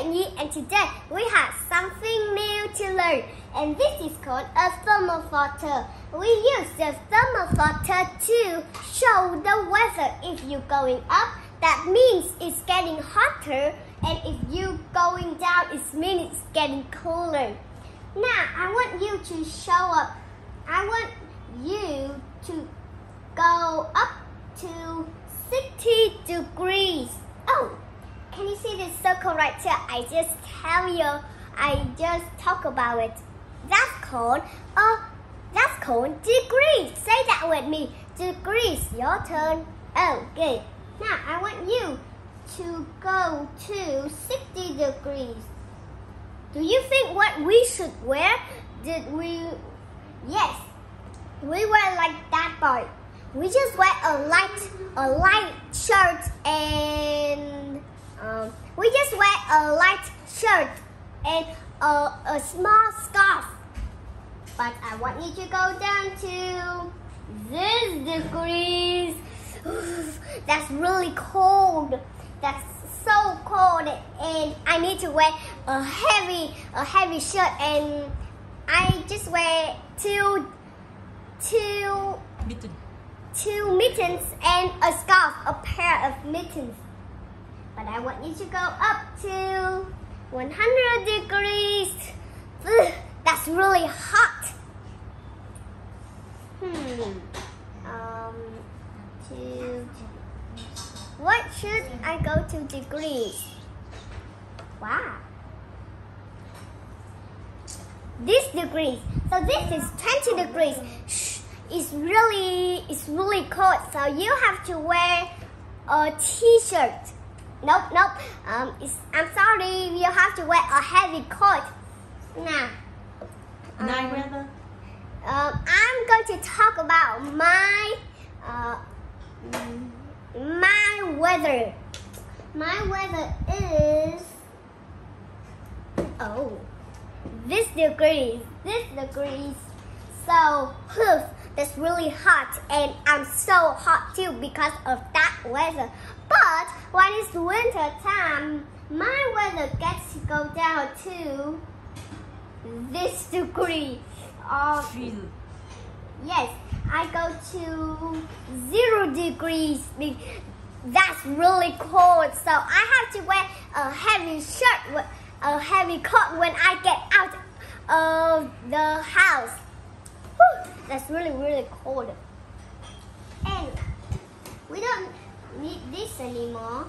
Nhi, and today we have something new to learn, and this is called a thermometer. We use the thermometer to show the weather. If you're going up, that means it's getting hotter, and if you're going down, it means it's getting cooler. Now, I want you to show up. I want you to go up to 60 degrees. Oh, can you see this circle right here? I just talk about it. That's called degrees. Say that with me. Degrees. Your turn. Okay. Now I want you to go to 60 degrees. Do you think what we should wear? Yes. We wear like that boy. We just wear a light shirt and a small scarf. But I want you to go down to this degrees. That's really cold. That's so cold, and I need to wear a heavy shirt, and I just wear two mittens and a scarf, a pair of mittens. But I want you to go up to 100 degrees. That's really hot. What should I go to degrees? Wow. This degrees. So this is 20 degrees. It's really cold. So you have to wear a t-shirt. Nope. I'm sorry. You have to wear a heavy coat. Now. Weather. I'm going to talk about my weather. My weather is this degrees. So that's really hot, and I'm so hot too because of that weather. But when it's winter time, my weather gets to go down to this degree. Yes, I go to 0 degrees. That's really cold, so I have to wear a heavy shirt, a heavy coat when I get out of the house. Whew, that's really cold. And we don't need this anymore.